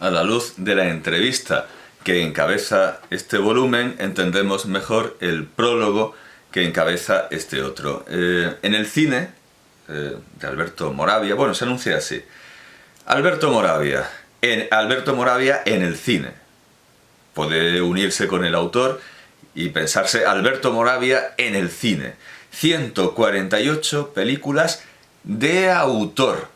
A la luz de la entrevista que encabeza este volumen, entendemos mejor el prólogo que encabeza este otro. En el cine, de Alberto Moravia, bueno, se anuncia así. Alberto Moravia en el cine. Puede unirse con el autor y pensarse Alberto Moravia en el cine. 148 películas de autor.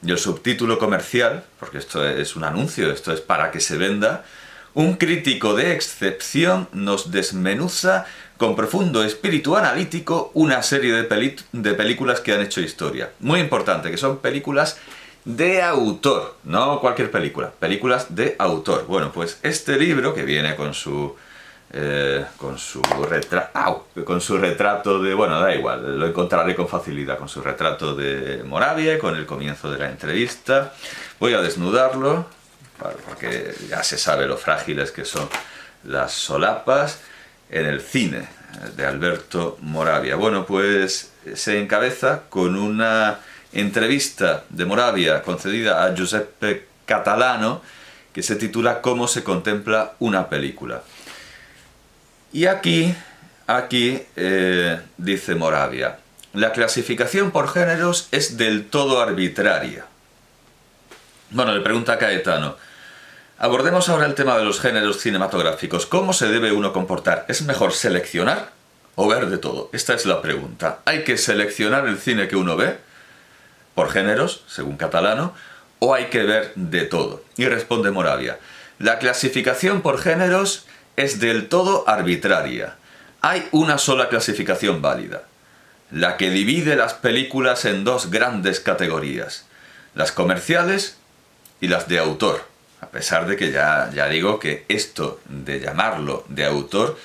Y el subtítulo comercial, porque esto es un anuncio, esto es para que se venda, un crítico de excepción nos desmenuza con profundo espíritu analítico una serie de películas que han hecho historia. Muy importante, que son películas de autor, no cualquier película, películas de autor. Bueno, pues este libro, que viene con su retrato de... Bueno, da igual, lo encontraré con facilidad, con su retrato de Moravia, con el comienzo de la entrevista. Voy a desnudarlo, porque ya se sabe lo frágiles que son las solapas. En el cine, de Alberto Moravia. Bueno, pues se encabeza con una entrevista de Moravia concedida a Giuseppe Catalano, que se titula ¿Cómo se contempla una película? Y aquí dice Moravia, la clasificación por géneros es del todo arbitraria. Bueno, le pregunta a Caetano, abordemos ahora el tema de los géneros cinematográficos. ¿Cómo se debe uno comportar? ¿Es mejor seleccionar o ver de todo? Esta es la pregunta. ¿Hay que seleccionar el cine que uno ve por géneros, según Catalano, o hay que ver de todo? Y responde Moravia, la clasificación por géneros es del todo arbitraria. Hay una sola clasificación válida, la que divide las películas en dos grandes categorías, las comerciales y las de autor. A pesar de que ya digo que esto de llamarlo de autor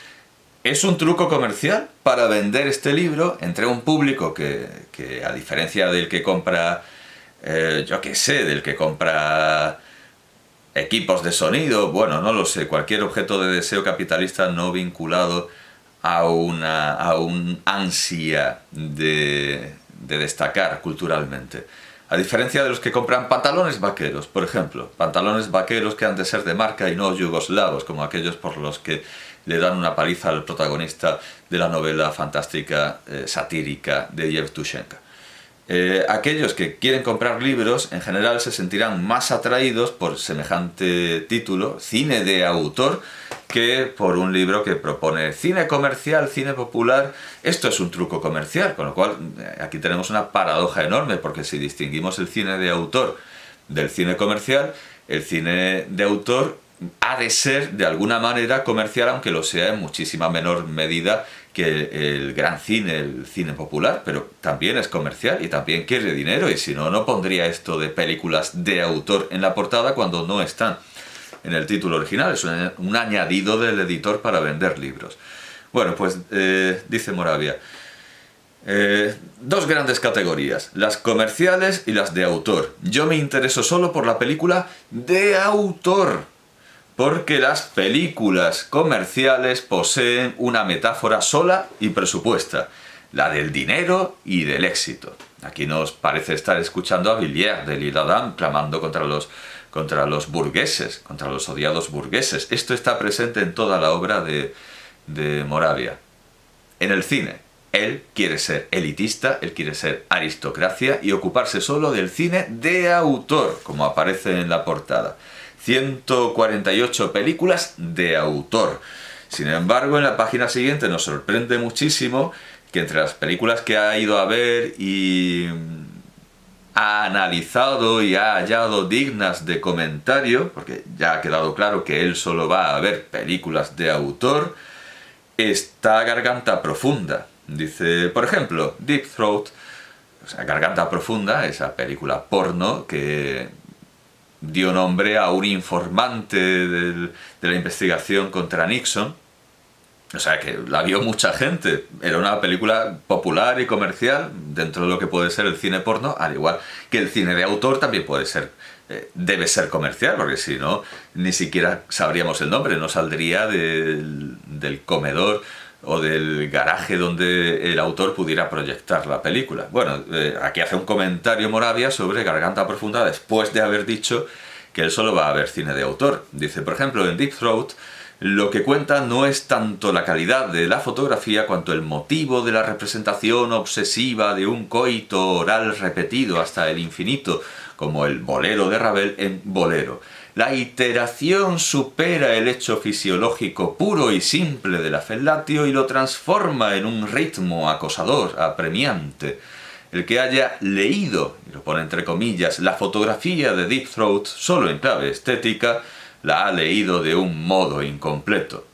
es un truco comercial para vender este libro entre un público que a diferencia del que compra, del que compra equipos de sonido, bueno, no lo sé, cualquier objeto de deseo capitalista no vinculado a un ansia de destacar culturalmente. A diferencia de los que compran pantalones vaqueros, por ejemplo, pantalones vaqueros que han de ser de marca y no yugoslavos, como aquellos por los que le dan una paliza al protagonista de la novela fantástica satírica de Yevtushenko. Aquellos que quieren comprar libros en general se sentirán más atraídos por semejante título, cine de autor, que por un libro que propone cine comercial, cine popular. Esto es un truco comercial, con lo cual aquí tenemos una paradoja enorme, porque si distinguimos el cine de autor del cine comercial, el cine de autor ha de ser de alguna manera comercial, aunque lo sea en muchísima menor medida que el gran cine, el cine popular, pero también es comercial y también quiere dinero, y si no, no pondría esto de películas de autor en la portada cuando no están en el título original. Es un añadido del editor para vender libros. Bueno, pues dice Moravia, dos grandes categorías, las comerciales y las de autor. Yo me intereso solo por la película de autor, porque las películas comerciales poseen una metáfora sola y presupuesta, la del dinero y del éxito. Aquí nos parece estar escuchando a Villiers de L'Isle-Adam clamando contra los burgueses, contra los odiados burgueses. Esto está presente en toda la obra de Moravia. En el cine, él quiere ser elitista, él quiere ser aristocracia y ocuparse solo del cine de autor, como aparece en la portada. 148 películas de autor. Sin embargo, en la página siguiente nos sorprende muchísimo que entre las películas que ha ido a ver y ha analizado y ha hallado dignas de comentario, porque ya ha quedado claro que él solo va a ver películas de autor, está Garganta Profunda. Dice, por ejemplo, Deep Throat, o sea, Garganta Profunda, esa película porno que dio nombre a un informante de la investigación contra Nixon. O sea, que la vio mucha gente. Era una película popular y comercial dentro de lo que puede ser el cine porno, al igual que el cine de autor también puede ser, debe ser comercial, porque si no, ni siquiera sabríamos el nombre, no saldría del comedor o del garaje donde el autor pudiera proyectar la película. Bueno, aquí hace un comentario Moravia sobre Garganta Profunda después de haber dicho que él solo va a ver cine de autor. Dice, por ejemplo, en Deep Throat, lo que cuenta no es tanto la calidad de la fotografía cuanto el motivo de la representación obsesiva de un coito oral repetido hasta el infinito, como el bolero de Ravel en Bolero. La iteración supera el hecho fisiológico puro y simple de la fellatio y lo transforma en un ritmo acosador, apremiante. El que haya leído, y lo pone entre comillas, la fotografía de Deep Throat solo en clave estética, la ha leído de un modo incompleto.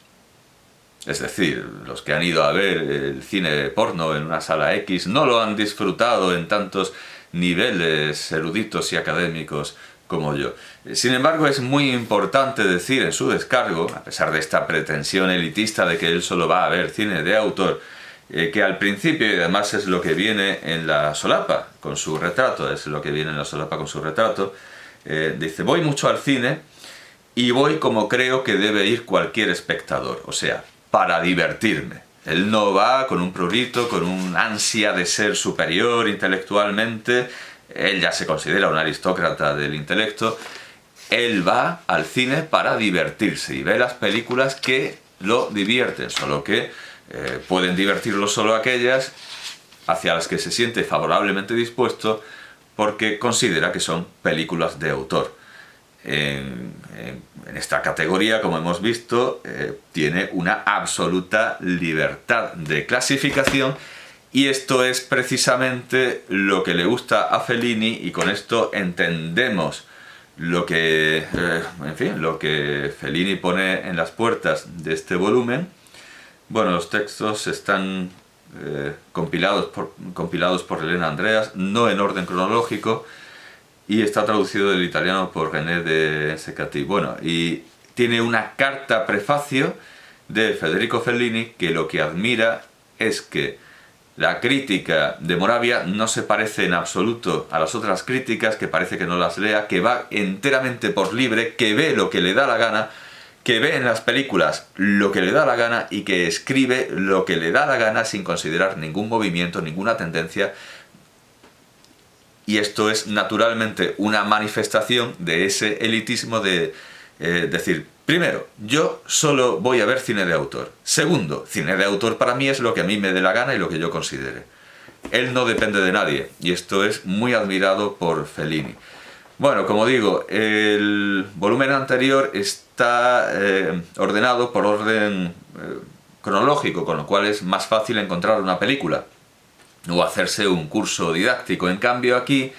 Es decir, los que han ido a ver el cine porno en una sala X no lo han disfrutado en tantos niveles eruditos y académicos como yo. Sin embargo, es muy importante decir en su descargo, a pesar de esta pretensión elitista de que él solo va a ver cine de autor, que al principio, y además es lo que viene en la solapa con su retrato, dice, voy mucho al cine y voy como creo que debe ir cualquier espectador, o sea, para divertirme. Él no va con un prurito, con un ansia de ser superior intelectualmente, él ya se considera un aristócrata del intelecto, él va al cine para divertirse y ve las películas que lo divierten, solo que pueden divertirlo solo aquellas hacia las que se siente favorablemente dispuesto porque considera que son películas de autor. En esta categoría, como hemos visto, tiene una absoluta libertad de clasificación y esto es precisamente lo que le gusta a Fellini y con esto entendemos lo que Fellini pone en las puertas de este volumen. Bueno, los textos están compilados por Elena Andreas, no en orden cronológico, y está traducido del italiano por René de Secati. Bueno, y tiene una carta prefacio de Federico Fellini que lo que admira es que la crítica de Moravia no se parece en absoluto a las otras críticas, que parece que no las lea, que va enteramente por libre, que ve lo que le da la gana, que ve en las películas lo que le da la gana y que escribe lo que le da la gana sin considerar ningún movimiento, ninguna tendencia. Y esto es naturalmente una manifestación de ese elitismo de decir, primero, yo solo voy a ver cine de autor. Segundo, cine de autor para mí es lo que a mí me dé la gana y lo que yo considere. Él no depende de nadie y esto es muy admirado por Fellini. Bueno, como digo, el volumen anterior está ordenado por orden cronológico, con lo cual es más fácil encontrar una película o hacerse un curso didáctico. En cambio aquí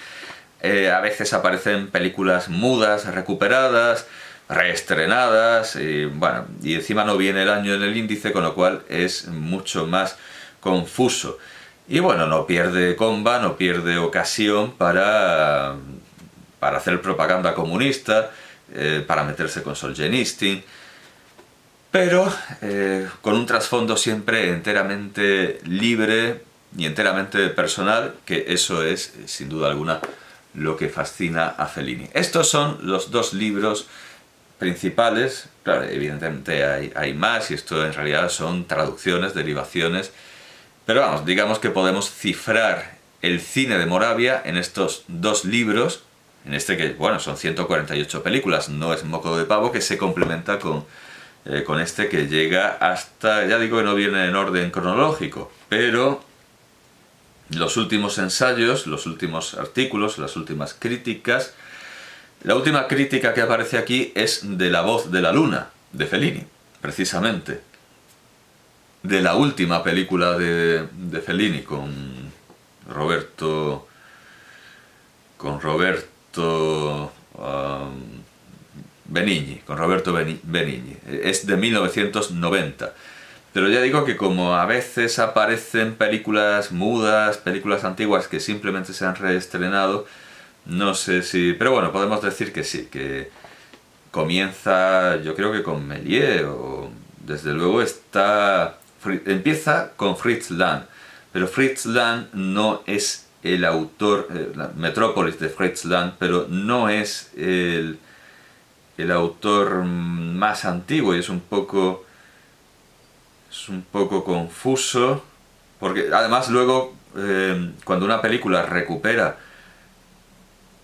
a veces aparecen películas mudas, recuperadas, reestrenadas, bueno, y encima no viene el año en el índice, con lo cual es mucho más confuso. Y bueno, no pierde comba, no pierde ocasión para hacer propaganda comunista, para meterse con Solzhenitsyn, pero con un trasfondo siempre enteramente libre y enteramente personal, que eso es, sin duda alguna, lo que fascina a Fellini. Estos son los dos libros principales. Claro, evidentemente hay más, y esto en realidad son traducciones, derivaciones, pero vamos, digamos que podemos cifrar el cine de Moravia en estos dos libros, en este que, bueno, son 148 películas, no es moco de pavo, que se complementa con este que llega hasta, ya digo que no viene en orden cronológico, pero los últimos ensayos, los últimos artículos, las últimas críticas. La última crítica que aparece aquí es de La voz de la luna, de Fellini, precisamente. De la última película de Fellini con Roberto Benigni. Es de 1990. Pero ya digo que como a veces aparecen películas mudas, películas antiguas que simplemente se han reestrenado, no sé si... Pero bueno, podemos decir que sí, que comienza, yo creo que con Méliès, o desde luego empieza con Fritz Lang, pero Fritz Lang no es el autor, Metrópolis de Fritz Lang, pero no es el autor más antiguo, y es un poco confuso, porque además luego cuando una película recupera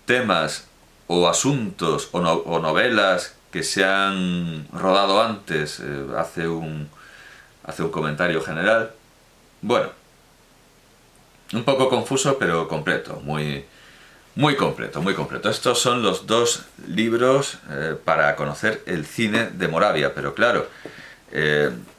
temas o asuntos o novelas que se han rodado antes, hace un comentario general. Bueno, un poco confuso, pero completo, muy completo, muy completo. Estos son los dos libros para conocer el cine de Moravia, pero claro,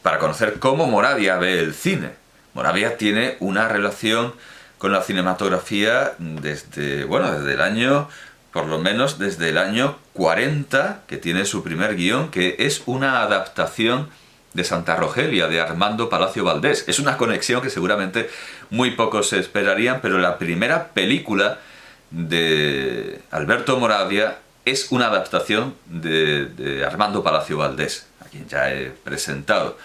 para conocer cómo Moravia ve el cine. Moravia tiene una relación con la cinematografía desde el año, por lo menos desde el año 40, que tiene su primer guión, que es una adaptación de Santa Rogelia, de Armando Palacio Valdés. Es una conexión que seguramente muy pocos se esperarían, pero la primera película de Alberto Moravia es una adaptación de Armando Palacio Valdés, a quien ya he presentado.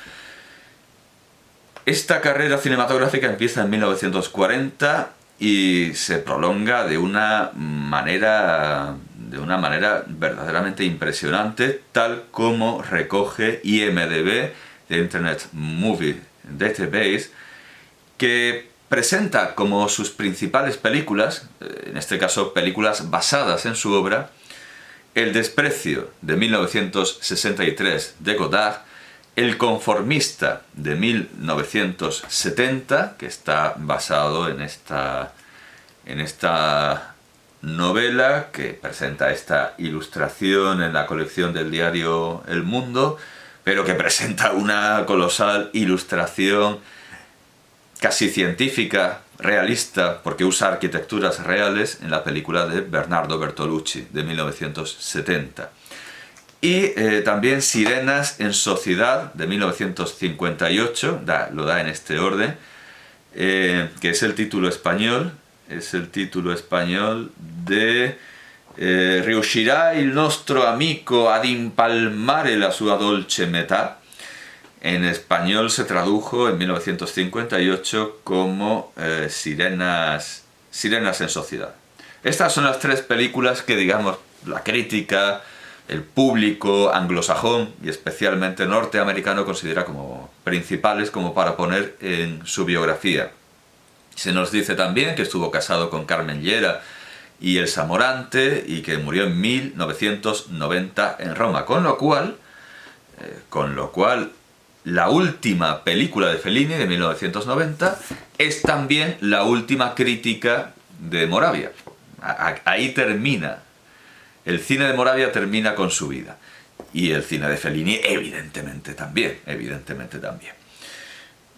Esta carrera cinematográfica empieza en 1940 y se prolonga de una manera verdaderamente impresionante, tal como recoge IMDb, the Internet Movie Database, que presenta como sus principales películas, en este caso películas basadas en su obra, El desprecio, de 1963, de Godard, El conformista, de 1970, que está basado en esta novela, que presenta esta ilustración en la colección del diario El Mundo, pero que presenta una colosal ilustración casi científica, realista, porque usa arquitecturas reales, en la película de Bernardo Bertolucci, de 1970. Y también Sirenas en Sociedad, de 1958, lo da en este orden, que es el título español, de Riuscirà il nostro amico ad impalmare la sua dolce metà. En español se tradujo en 1958 como Sirenas en Sociedad. Estas son las tres películas que, digamos, la crítica, el público anglosajón y especialmente norteamericano considera como principales, como para poner en su biografía. Se nos dice también que estuvo casado con Carmen Llera y Elsa Morante y que murió en 1990 en Roma, con lo cual la última película de Fellini, de 1990, es también la última crítica de Moravia. Ahí termina. El cine de Moravia termina con su vida. Y el cine de Fellini, evidentemente también.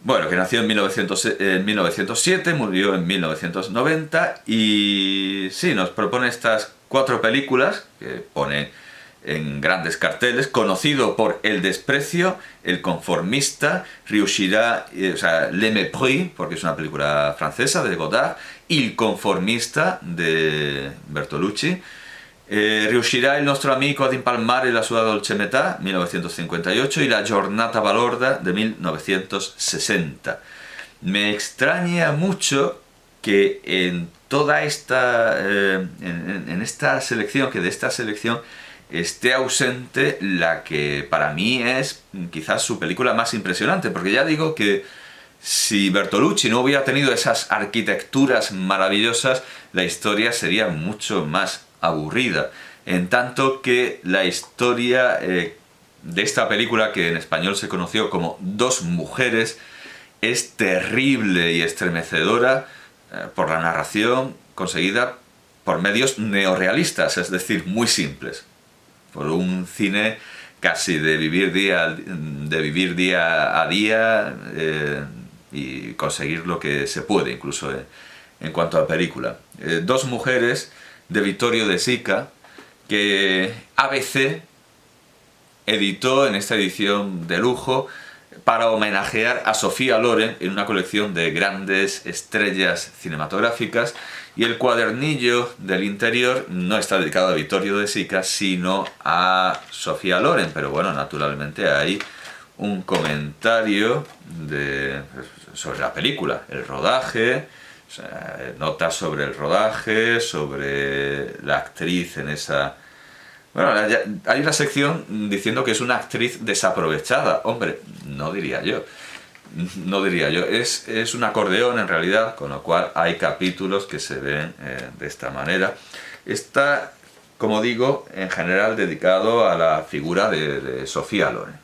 Bueno, que nació en 1907, murió en 1990 y sí, nos propone estas 4 películas que pone en grandes carteles, conocido por El desprecio, El conformista, Riuscirà, Le Mépris, porque es una película francesa de Godard, Il conformista de Bertolucci, Riuscirà il nostro amico ad impalmare la sua dolce metà, 1958, y La giornata balorda, de 1960. Me extraña mucho que en toda esta en esta selección, que de esta selección esté ausente la que para mí es quizás su película más impresionante, porque ya digo que si Bertolucci no hubiera tenido esas arquitecturas maravillosas, la historia sería mucho más aburrida, en tanto que la historia de esta película, que en español se conoció como Dos mujeres, es terrible y estremecedora por la narración conseguida por medios neorrealistas, es decir, muy simples, por un cine casi de vivir día a día y conseguir lo que se puede, incluso en cuanto a película. Dos mujeres, de Vittorio De Sica, que ABC editó en esta edición de lujo para homenajear a Sofía Loren en una colección de grandes estrellas cinematográficas, y el cuadernillo del interior no está dedicado a Vittorio De Sica, sino a Sofía Loren, pero bueno, naturalmente hay un comentario sobre la película, el rodaje, notas sobre el rodaje, sobre la actriz en esa... Bueno, hay una sección diciendo que es una actriz desaprovechada. Hombre, no diría yo. Es un acordeón en realidad, con lo cual hay capítulos que se ven de esta manera. Esta como digo, en general dedicado a la figura de Sofía Loren,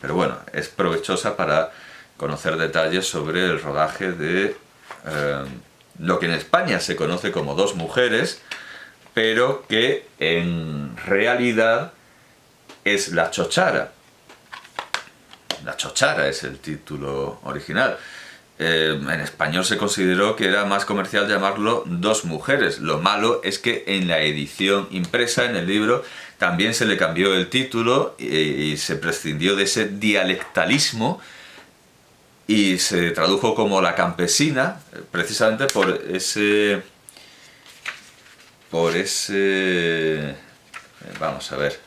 Pero bueno, es provechosa para conocer detalles sobre el rodaje de lo que en España se conoce como Dos mujeres, pero que en realidad es La Chochara. La Chochara es el título original. En español se consideró que era más comercial llamarlo Dos mujeres. Lo malo es que en la edición impresa, en el libro, también se le cambió el título y se prescindió de ese dialectalismo y se tradujo como La Campesina, precisamente vamos a ver,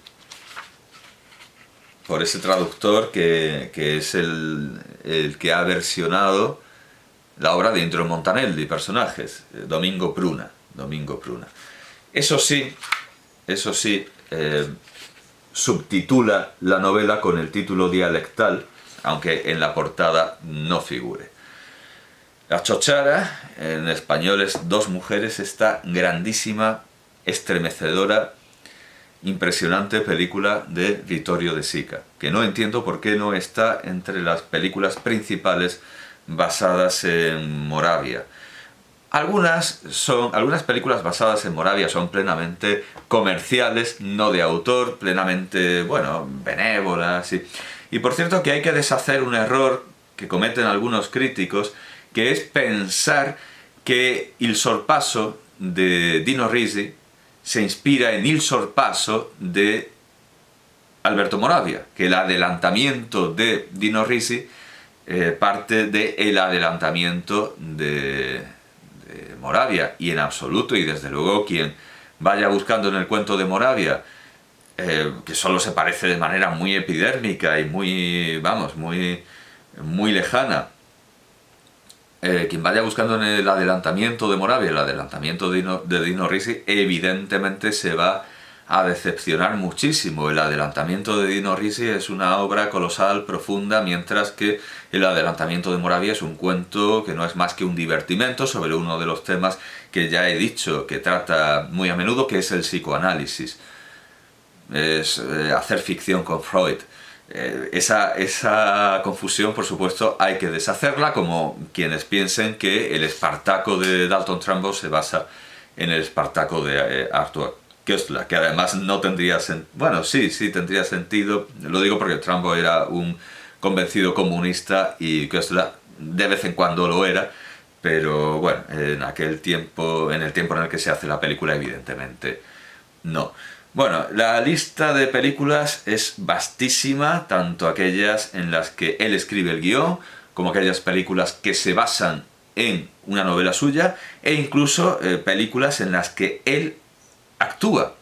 por ese traductor que es el que ha versionado la obra de Indro Montanelli, personajes, Domingo Pruna. Eso sí, subtitula la novela con el título dialectal, aunque en la portada no figure. La Chochara, en español es Dos mujeres, esta grandísima, estremecedora, impresionante película de Vittorio De Sica, que no entiendo por qué no está entre las películas principales basadas en Moravia. Algunas películas basadas en Moravia son plenamente comerciales, no de autor, plenamente, bueno, benévolas. Y por cierto que hay que deshacer un error que cometen algunos críticos, que es pensar que Il Sorpasso de Dino Risi se inspira en Il Sorpasso de Alberto Moravia, que el adelantamiento de Dino Risi parte del adelantamiento de Moravia, y en absoluto, y desde luego quien vaya buscando en el cuento de Moravia, que solo se parece de manera muy epidérmica y muy lejana, quien vaya buscando en el adelantamiento de Moravia, el adelantamiento de Dino Risi, evidentemente se va a decepcionar muchísimo. El adelantamiento de Dino Risi es una obra colosal, profunda, mientras que el adelantamiento de Moravia es un cuento que no es más que un divertimento sobre uno de los temas que ya he dicho que trata muy a menudo, que es el psicoanálisis. Es hacer ficción con Freud. Esa confusión, por supuesto, hay que deshacerla, como quienes piensen que el Espartaco de Dalton Trumbo se basa en el Espartaco de Arthur Koestler, que además no tendría sentido. Bueno, sí tendría sentido. Lo digo porque Trumbo era un convencido comunista y Koestler de vez en cuando lo era, pero bueno, en el tiempo en el que se hace la película, evidentemente no. Bueno, la lista de películas es vastísima, tanto aquellas en las que él escribe el guión, como aquellas películas que se basan en una novela suya, e incluso películas en las que él actúa.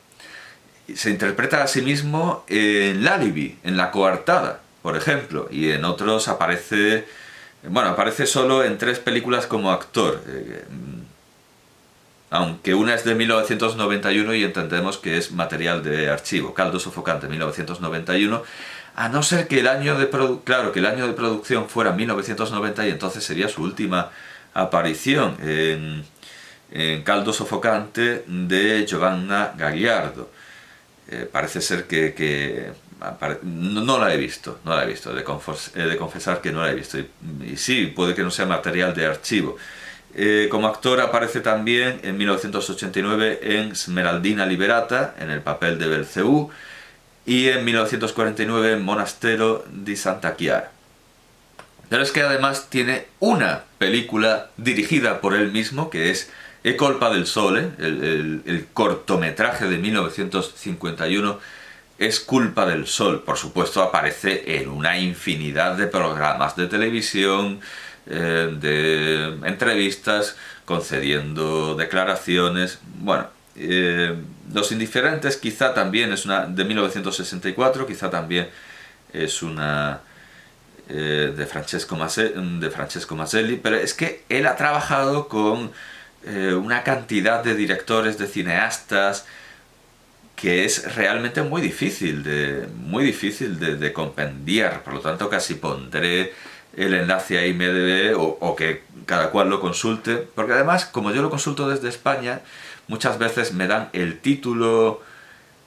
Se interpreta a sí mismo en L'Alibi, en La Coartada, por ejemplo, y en otros aparece solo en 3 películas como actor. Aunque una es de 1991 y entendemos que es material de archivo, Caldo Sofocante, 1991, a no ser que el año de producción fuera 1990, y entonces sería su última aparición en Caldo Sofocante de Giovanna Gagliardo. Parece ser que no la he visto, he de confesar que no la he visto, y sí, puede que no sea material de archivo. Como actor aparece también en 1989 en Smeraldina Liberata, en el papel de Belcebú, y en 1949 en Monastero di Santa Chiara. Pero es que además tiene una película dirigida por él mismo, que es E colpa del sole, el cortometraje de 1951, Es culpa del sol. Por supuesto aparece en una infinidad de programas de televisión, de entrevistas, concediendo declaraciones. Bueno, Los indiferentes quizá también es una de 1964, quizá también es una de Francesco Maselli, pero es que él ha trabajado con una cantidad de directores, de cineastas, que es realmente muy difícil de compendiar. Por lo tanto, casi pondré el enlace a IMDb o que cada cual lo consulte, porque además, como yo lo consulto desde España, muchas veces me dan el título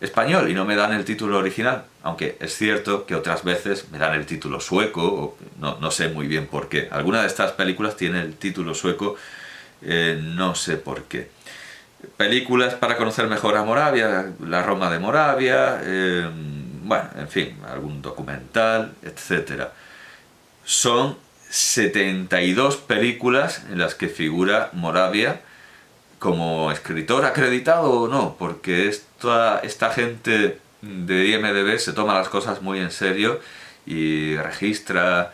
español y no me dan el título original, aunque es cierto que otras veces me dan el título sueco, o no sé muy bien por qué. Alguna de estas películas tiene el título sueco, no sé por qué. Películas para conocer mejor a Moravia, La Roma de Moravia, bueno, en fin, algún documental, etc. Son 72 películas en las que figura Moravia como escritor acreditado o no, porque esta gente de IMDb se toma las cosas muy en serio y registra,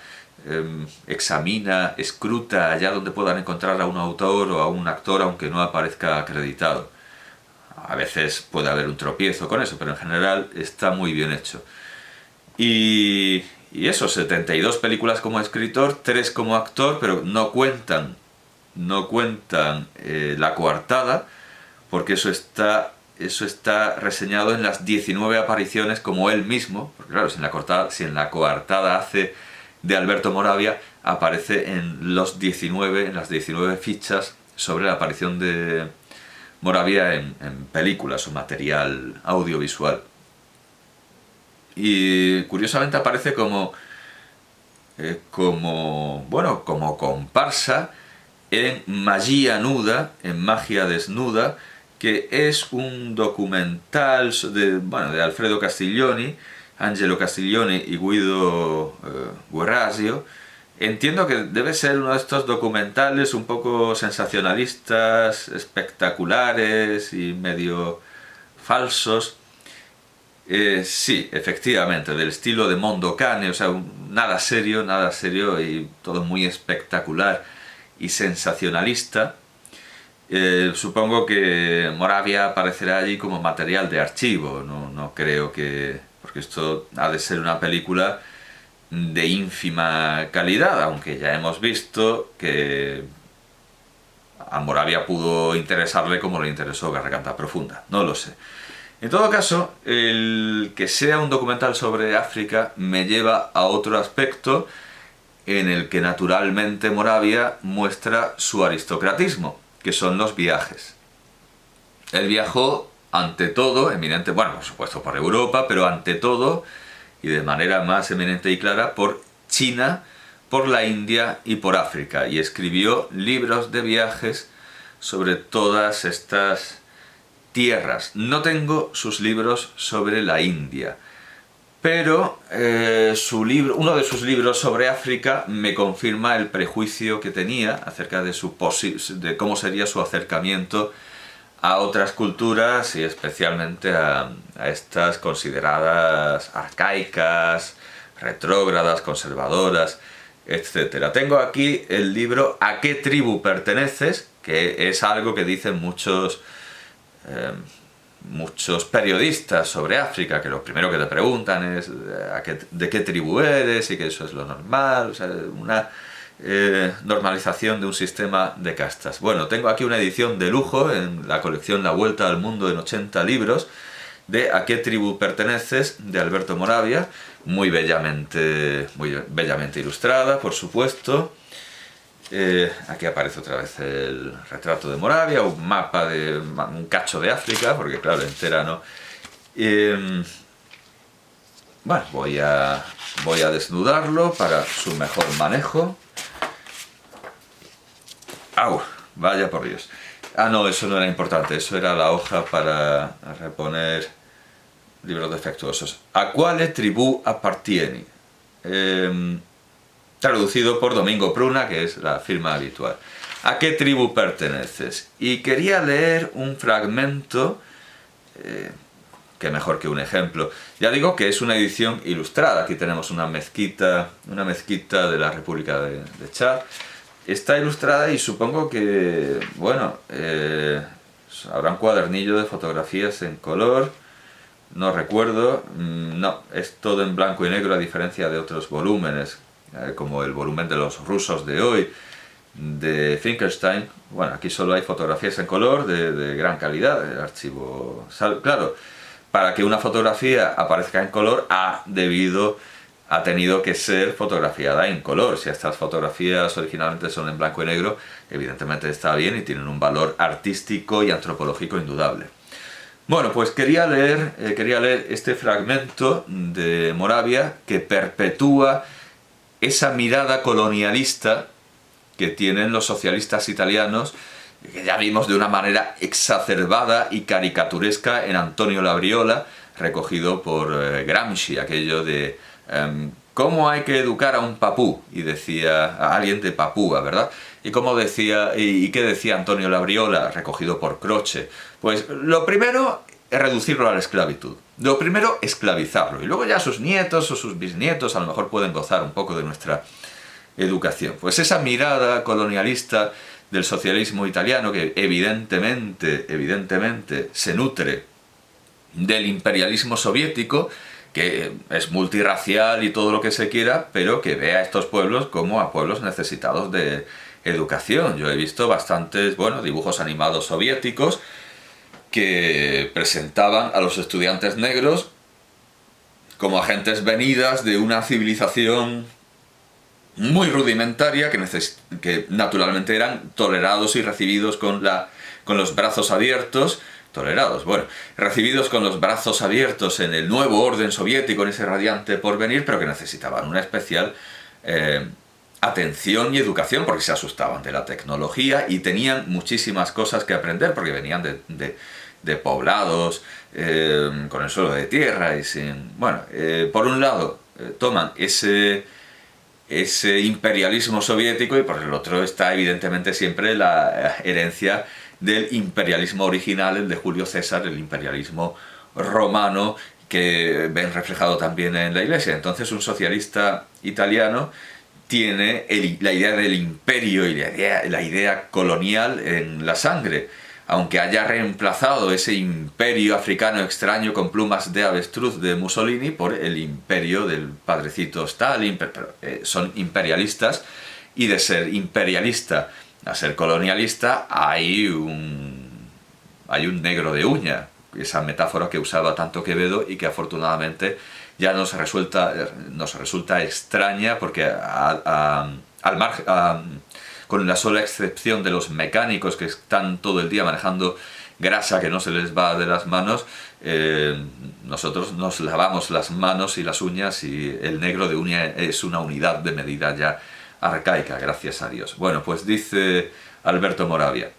examina, escruta allá donde puedan encontrar a un autor o a un actor aunque no aparezca acreditado. A veces puede haber un tropiezo con eso, pero en general está muy bien hecho. Y eso, 72 películas como escritor, 3 como actor, pero no cuentan la coartada, porque eso está reseñado en las 19 apariciones como él mismo, porque claro, si en la coartada hace de Alberto Moravia, aparece en las 19 fichas sobre la aparición de Moravia en películas o material audiovisual. Y curiosamente aparece como comparsa en Magia Nuda, en Magia Desnuda, que es un documental de Alfredo Castiglioni, Angelo Castiglioni y Guido Guerrasio. Entiendo que debe ser uno de estos documentales un poco sensacionalistas, espectaculares y medio falsos. Sí, efectivamente, del estilo de Mondo Cane, o sea, nada serio y todo muy espectacular y sensacionalista. Supongo que Moravia aparecerá allí como material de archivo, no creo que... porque esto ha de ser una película de ínfima calidad, aunque ya hemos visto que a Moravia pudo interesarle como le interesó Garganta Profunda, no lo sé. En todo caso, el que sea un documental sobre África me lleva a otro aspecto en el que naturalmente Moravia muestra su aristocratismo, que son los viajes. Él viajó ante todo, por supuesto por Europa, pero ante todo, y de manera más eminente y clara, por China, por la India y por África, y escribió libros de viajes sobre todas estas tierras. No tengo sus libros sobre la India, pero uno de sus libros sobre África me confirma el prejuicio que tenía acerca de cómo sería su acercamiento a otras culturas y especialmente a estas consideradas arcaicas, retrógradas, conservadoras, etc. Tengo aquí el libro ¿A qué tribu perteneces?, que es algo que dicen muchos periodistas sobre África, que lo primero que te preguntan es de qué tribu eres y que eso es lo normal, o sea, una normalización de un sistema de castas. Bueno, tengo aquí una edición de lujo en la colección La Vuelta al Mundo en 80 libros de ¿A qué tribu perteneces?, de Alberto Moravia, muy bellamente ilustrada, por supuesto. Aquí aparece otra vez el retrato de Moravia, un mapa de un cacho de África, porque claro, entera no. Bueno, voy a desnudarlo para su mejor manejo. ¡Au! Vaya por Dios. Ah, no, eso no era importante, eso era la hoja para reponer libros defectuosos. ¿A quale tribù appartieni? Traducido por Domingo Pruna, que es la firma habitual. ¿A qué tribu perteneces? Y quería leer un fragmento, que mejor que un ejemplo. Ya digo que es una edición ilustrada. Aquí tenemos una mezquita de la República de Chad. Está ilustrada y supongo que, bueno, habrá un cuadernillo de fotografías en color. No recuerdo. No, es todo en blanco y negro a diferencia de otros volúmenes, como el volumen de los rusos de hoy, de Finkelstein. Bueno, aquí solo hay fotografías en color de gran calidad. El archivo... Claro, para que una fotografía aparezca en color ha debido ha tenido que ser fotografiada en color. Si estas fotografías originalmente son en blanco y negro, evidentemente está bien y tienen un valor artístico y antropológico indudable. Bueno, pues quería leer este fragmento de Moravia que perpetúa esa mirada colonialista que tienen los socialistas italianos, que ya vimos de una manera exacerbada y caricaturesca en Antonio Labriola, recogido por Gramsci, aquello de cómo hay que educar a un papú, y decía a alguien de Papúa, ¿verdad? Y cómo decía, y qué decía Antonio Labriola, recogido por Croce. Pues lo primero es reducirlo a la esclavitud. Lo primero, esclavizarlo. Y luego ya sus nietos o sus bisnietos a lo mejor pueden gozar un poco de nuestra educación. Pues esa mirada colonialista del socialismo italiano, que evidentemente se nutre del imperialismo soviético, que es multirracial y todo lo que se quiera, pero que ve a estos pueblos como a pueblos necesitados de educación. Yo he visto bastantes, dibujos animados soviéticos que presentaban a los estudiantes negros como agentes venidas de una civilización muy rudimentaria, que naturalmente eran tolerados y recibidos con los brazos abiertos, recibidos con los brazos abiertos en el nuevo orden soviético, en ese radiante porvenir, pero que necesitaban una especial atención y educación, porque se asustaban de la tecnología y tenían muchísimas cosas que aprender, porque venían de poblados con el suelo de tierra y sin... por un lado toman ese imperialismo soviético y por el otro está evidentemente siempre la herencia del imperialismo original, el de Julio César, el imperialismo romano, que ven reflejado también en la Iglesia. Entonces un socialista italiano tiene la idea del imperio y la idea colonial en la sangre, aunque haya reemplazado ese imperio africano extraño con plumas de avestruz de Mussolini por el imperio del padrecito Stalin, pero son imperialistas, y de ser imperialista a ser colonialista hay un negro de uña, esa metáfora que usaba tanto Quevedo y que afortunadamente ya nos resulta extraña, porque con la sola excepción de los mecánicos que están todo el día manejando grasa que no se les va de las manos, nosotros nos lavamos las manos y las uñas, y el negro de uña es una unidad de medida ya arcaica, gracias a Dios. Bueno, pues dice Alberto Moravia: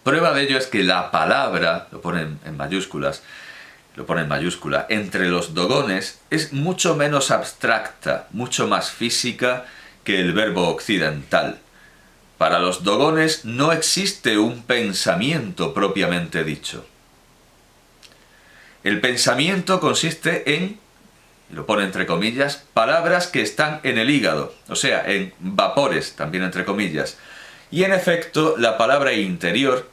prueba de ello es que la palabra, lo pone en mayúscula, entre los dogones es mucho menos abstracta, mucho más física que el verbo occidental. Para los dogones no existe un pensamiento propiamente dicho. El pensamiento consiste en, lo pone entre comillas, palabras que están en el hígado, o sea, en vapores, también entre comillas. Y en efecto, la palabra interior,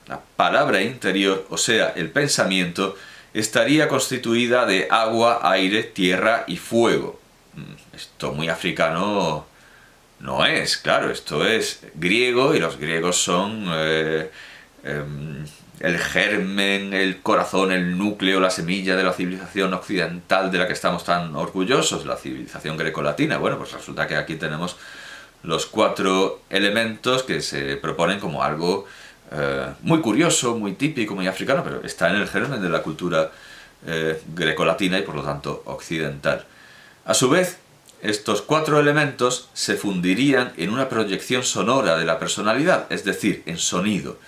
o sea, el pensamiento, estaría constituida de agua, aire, tierra y fuego. Esto muy africano no es, claro, esto es griego, y los griegos son el germen, el corazón, el núcleo, la semilla de la civilización occidental de la que estamos tan orgullosos, la civilización grecolatina. Bueno, pues resulta que aquí tenemos los 4 elementos que se proponen como algo muy curioso, muy típico, muy africano, pero está en el germen de la cultura grecolatina y por lo tanto occidental. A su vez, estos 4 elementos se fundirían en una proyección sonora de la personalidad, es decir, en sonido.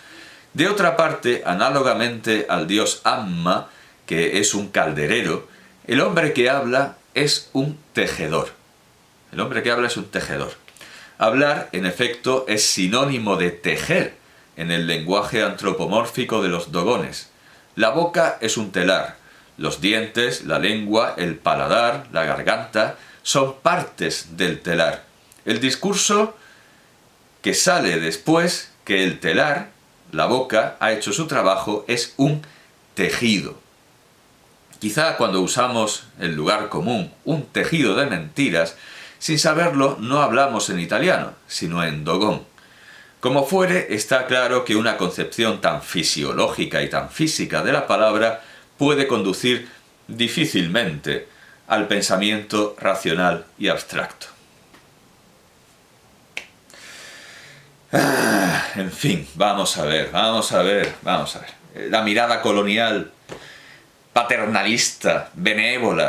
De otra parte, análogamente al dios Amma, que es un calderero, el hombre que habla es un tejedor. Hablar, en efecto, es sinónimo de tejer en el lenguaje antropomórfico de los dogones. La boca es un telar. Los dientes, la lengua, el paladar, la garganta son partes del telar. El discurso que sale después que el telar, la boca, ha hecho su trabajo, es un tejido. Quizá cuando usamos el lugar común, un tejido de mentiras, sin saberlo no hablamos en italiano, sino en dogón. Como fuere, está claro que una concepción tan fisiológica y tan física de la palabra puede conducir difícilmente al pensamiento racional y abstracto. En fin, vamos a ver. La mirada colonial, paternalista, benévola,